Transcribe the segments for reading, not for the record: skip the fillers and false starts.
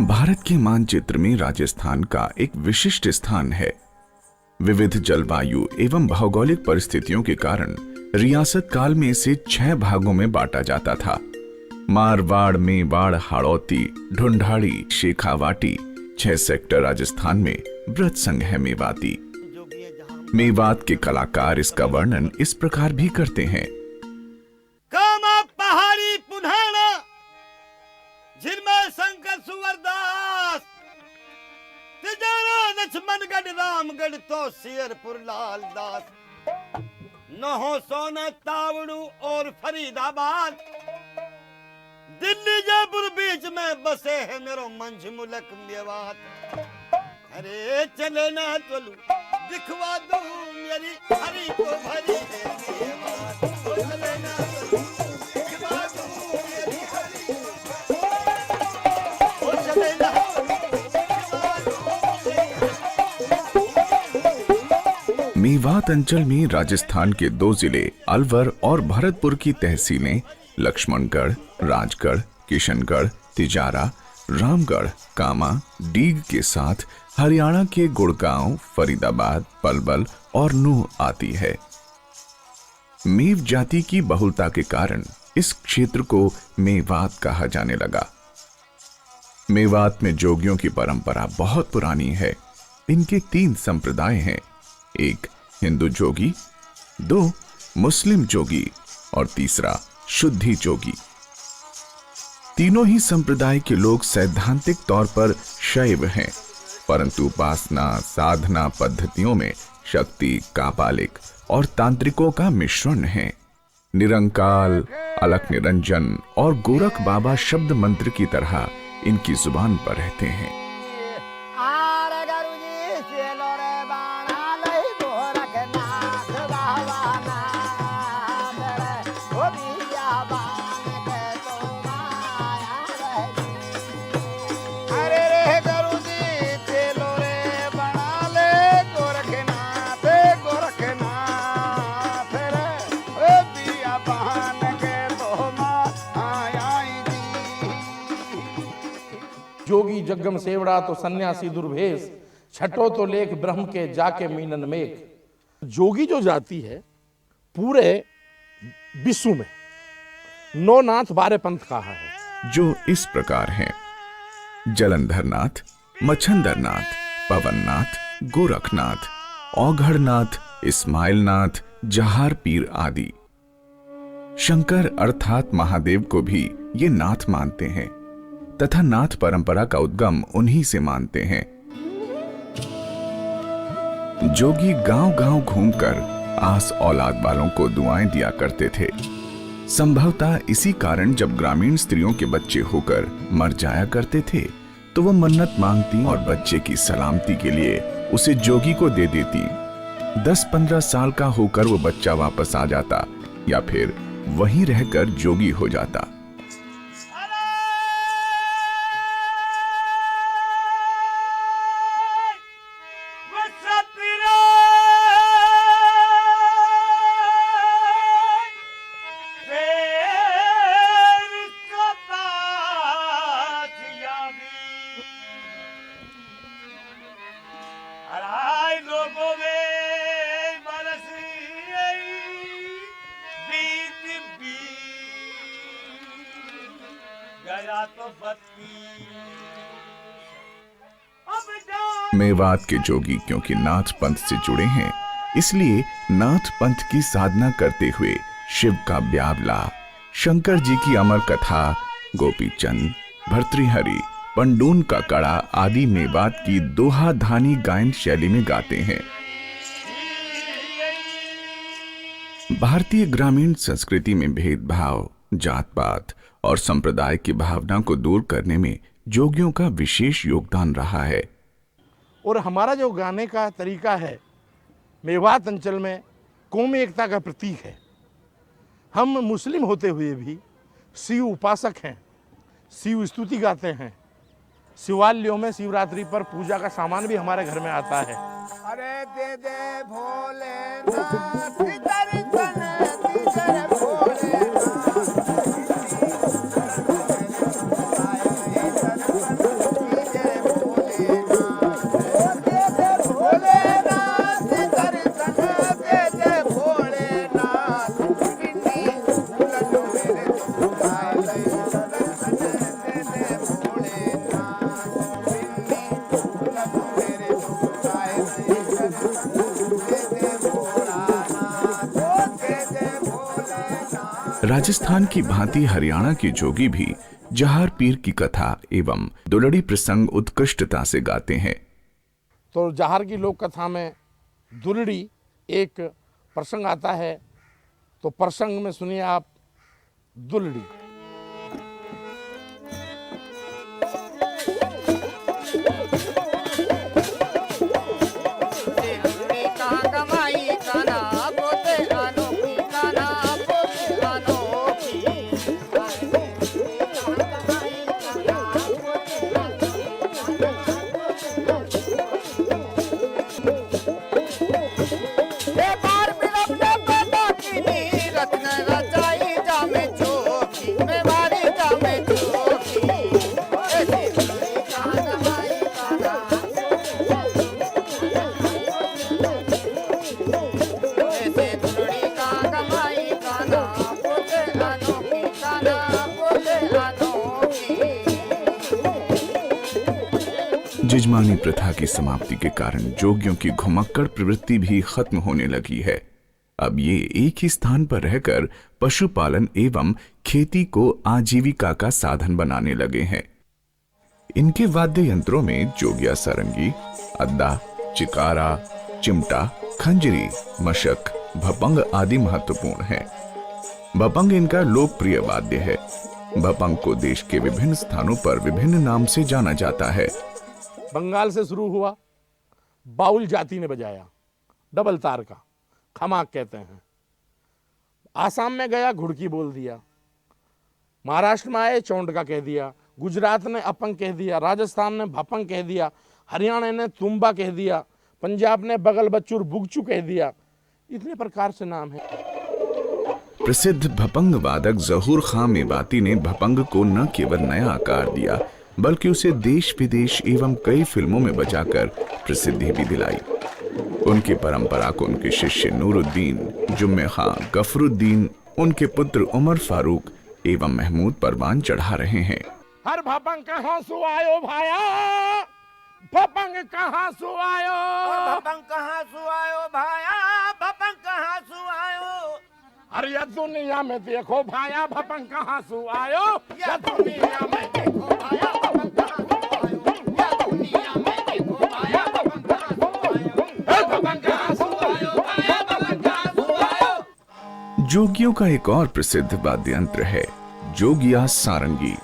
भारत के मानचित्र में राजस्थान का एक विशिष्ट स्थान है। विविध जलवायु एवं भौगोलिक परिस्थितियों के कारण रियासत काल में इसे 6 भागों में बांटा जाता था। मारवाड़, मेवाड़, हाड़ौती, ढूंढाड़ी, शेखावाटी 6 सेक्टर राजस्थान में व्रत संघ है मेवाती। मेवात के कलाकार इसका वर्णन इस प्रकार भी करते हैं। कामा पहाड़ी पुन्हाना जिनमें शंकर सुवरदास तिजारा लक्ष्मणगढ़ रामगढ़ तो शेरपुर लाल दास नहो सोना तावड़ू और फरीदाबाद दिल्ली जयपुर बीच में बसे है मेरो मंझ मुलक मेवात। अरे चले ना चलू दिखवा दूं मेरी हरी को भरी मेवात। चले ना चलू दिखवा दूं मेरी हरी को चले ना मेवात अंचल में राजस्थान के 2 जिले अलवर और भरतपुर की तहसीलें लक्ष्मणगढ़, राजगढ़, किशनगढ़, तिजारा, रामगढ़, कामा, डीग के साथ हरियाणा के गुड़गांव, फरीदाबाद, पलवल और नूह आती है। मेव जाति की बहुलता के कारण इस क्षेत्र को मेवात कहा जाने लगा। मेवात में जोगियों की परंपरा बहुत पुरानी है। इनके 3 संप्रदाय हैं। 1 हिंदू जोगी, 2 मुस्लिम जोगी और तीसरा शुद्धि जोगी। तीनों ही संप्रदाय के लोग सैद्धांतिक तौर पर शैव हैं, परंतु उपासना साधना पद्धतियों में शक्ति, कापालिक और तांत्रिकों का मिश्रण है। निरंकाल, अलख निरंजन और गोरख बाबा शब्द मंत्र की तरह इनकी जुबान पर रहते हैं। जोगी जग्गम सेवड़ा तो सन्यासी दुर्भेष, छठो तो लेख ब्रह्म के जाके मीनन मेघ। जोगी जो जाति है पूरे विश्व में 9 नाथ 12 पंथ कहा है, जो इस प्रकार हैं: जलंधरनाथ, मच्छंदरनाथ, पवननाथ, गोरखनाथ, औघड़नाथ, इस्माइलनाथ, जहार पीर आदि। शंकर अर्थात महादेव को भी ये नाथ मानते हैं तथा नाथ परंपरा का उद्गम उन्हीं से मानते हैं। जोगी गांव-गांव घूमकर आस औलाद वालों को दुआएं दिया करते थे। संभवतः इसी कारण जब ग्रामीण स्त्रियों के बच्चे होकर मर जाया करते थे तो वो मन्नत मांगती और बच्चे की सलामती के लिए उसे जोगी को दे देती। 10-15 साल का होकर वो बच्चा वापस आ जाता या फिर वहीं रहकर जोगी हो जाता। मेवात के जोगी क्योंकि नाथ पंथ से जुड़े हैं, इसलिए नाथ पंथ की साधना करते हुए शिव का ब्यावला, शंकर जी की अमर कथा, गोपीचंद, भर्तृहरि, पंडून का कड़ा आदि मेवात की दोहा धानी गायन शैली में गाते हैं। भारतीय ग्रामीण संस्कृति में भेदभाव, जात पात और संप्रदाय की भावना को दूर करने में जोगियों का विशेष योगदान रहा है। और हमारा जो गाने का तरीका है मेवात अंचल में कौमी एकता का प्रतीक है। हम मुस्लिम होते हुए भी शिव उपासक हैं, शिव स्तुति गाते हैं। शिवालयों में शिवरात्रि पर पूजा का सामान भी हमारे घर में आता है। अरे दे दे भोलेनाथ दर्शन दीजर भोलेनाथ राजस्थान की भांति हरियाणा के जोगी भी जहार पीर की कथा एवं दुलड़ी प्रसंग उत्कृष्टता से गाते हैं। तो जहार की लोक कथा में दुलड़ी एक प्रसंग आता है, तो प्रसंग में सुनिए आप दुलड़ी। जिजमानी प्रथा की समाप्ति के कारण जोगियों की घुमक्कड़ प्रवृत्ति भी खत्म होने लगी है। अब ये एक ही स्थान पर रहकर पशुपालन एवं खेती को आजीविका का साधन बनाने लगे हैं। इनके वाद्य यंत्रों में जोगिया सारंगी, अद्दा, चिकारा, चिमटा, खंजरी, मशक, भपंग आदि महत्वपूर्ण हैं। भपंग इनका लोकप्रिय वाद्य है। भपंग को देश के विभिन्न स्थानों पर विभिन्न नाम से जाना जाता है। बंगाल से शुरू हुआ, बाउल जाति ने बजाया, डबल तार का, खमाक कहते हैं। आसाम में गया घुड़की बोल दिया, महाराष्ट्र में आए चौंडका कह दिया, गुजरात ने अपंग कह दिया, राजस्थान ने भपंग कह दिया, हरियाणा ने तुम्बा कह दिया, पंजाब ने बगल बच्चूर बुगचू कह दिया। इतने प्रकार से नाम है। प्रसिद्ध भपंग वादक जहूर खां मेवाती ने भपंग को न केवल नया आकार दिया बल्कि उसे देश विदेश एवं कई फिल्मों में बजाकर प्रसिद्धि भी दिलाई। उनकी परंपरा को उनके शिष्य नूरुद्दीन, जुम्मे खां, गफरुद्दीन, उनके पुत्र उमर फारूक एवं महमूद परवान चढ़ा रहे हैं। हर भपंग कहाँ सु आयो भाया, भपंग कहाँ सु आयो, भपंग कहाँ सु आयो भाया, भपंग कहाँ सु आयो। अरे या दुनिया में देखो भाया, भपंग कहाँ सु आयो, या दुनिया में देखो भाया, भपंग कहाँ सु आयो, या दुनिया में देखो भाया, भपंग कहाँ सु आयो, भपंग कहाँ सु आयो भाया, भपंग कहाँ सु आयो। जोगियों का एक और प्रसिद्ध वाद्य यंत्र है जोगिया सारंगी।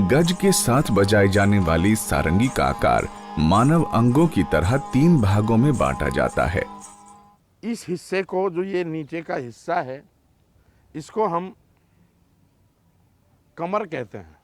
गज के साथ बजाई जाने वाली सारंगी का आकार मानव अंगों की तरह 3 भागों में बांटा जाता है। इस हिस्से को, जो ये नीचे का हिस्सा है, इसको हम कमर कहते हैं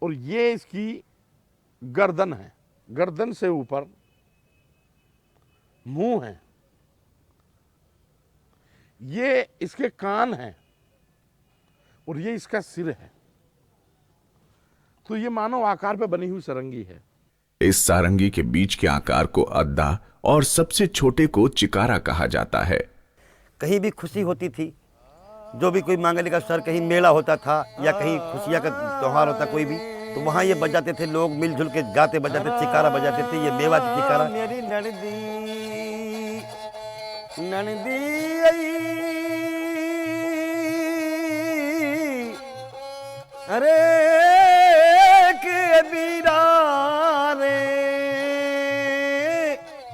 और ये इसकी गर्दन है। गर्दन से ऊपर मुंह है, ये इसके कान हैं और ये इसका सिर है। तो ये मानव आकार पे बनी हुई सारंगी है। इस सारंगी के बीच के आकार को अद्दा और सबसे छोटे को चिकारा कहा जाता है। कहीं भी खुशी होती थी, जो भी कोई मांगलिक अवसर, कहीं मेला होता था या कहीं खुशियाँ का त्योहार होता कोई भी, तो वहाँ ये बजाते थे, लोग मिलजुल के गाते बजाते, चिकारा बजाते थे। ये मेवाती चिकारा। मेरी ननदी ननदी अरे के बीरा रे,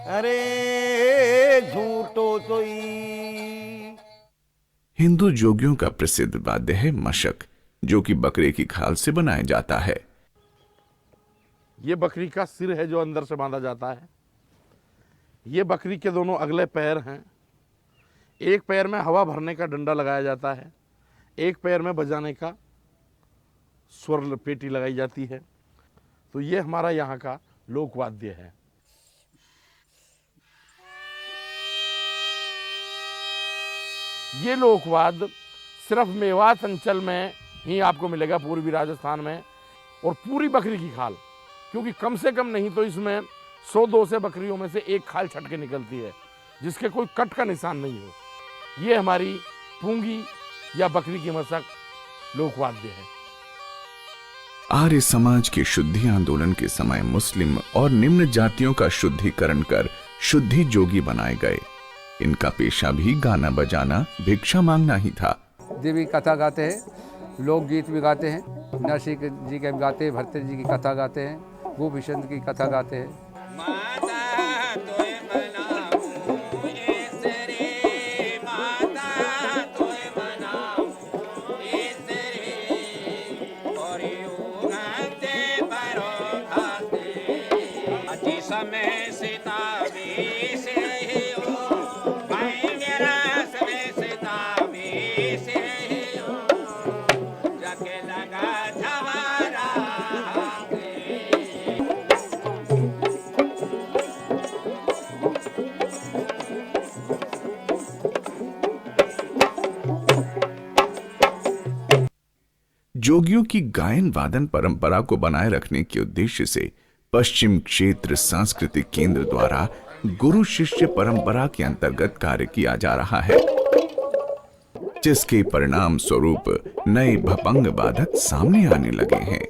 अरे झूठो सोई। हिंदू जोगियों का प्रसिद्ध वाद्य है मशक, जो कि बकरे की खाल से बनाया जाता है। ये बकरी का सिर है जो अंदर से बांधा जाता है। ये बकरी के दोनों अगले पैर हैं। एक पैर में हवा भरने का डंडा लगाया जाता है, एक पैर में बजाने का स्वर पेटी लगाई जाती है। तो ये हमारा यहाँ का लोकवाद्य है। ये लोकवाद्य सिर्फ मेवात अंचल में ही आपको मिलेगा, पूर्वी राजस्थान में। और पूरी बकरी की खाल, क्योंकि कम से कम नहीं तो इसमें 100-200 बकरियों में से एक खाल छट के निकलती है, जिसके कोई कट का निशान नहीं हो। ये हमारी पूंगी या बकरी की मशक लोकवाद्य है। आर्य समाज के शुद्धि आंदोलन के समय मुस्लिम और निम्न जातियों का शुद्धिकरण कर शुद्धि जोगी बनाए गए। इनका पेशा भी गाना बजाना, भिक्षा मांगना ही था। देवी कथा गाते हैं, लोकगीत भी गाते हैं, नरसिंह जी के भी गाते हैं, भरत जी की कथा गाते हैं, गोपीचंद की कथा गाते हैं। जोगियों की गायन वादन परंपरा को बनाए रखने के उद्देश्य से पश्चिम क्षेत्र सांस्कृतिक केंद्र द्वारा गुरु शिष्य परंपरा के अंतर्गत कार्य किया जा रहा है, जिसके परिणाम स्वरूप नए भपंग वादक सामने आने लगे हैं।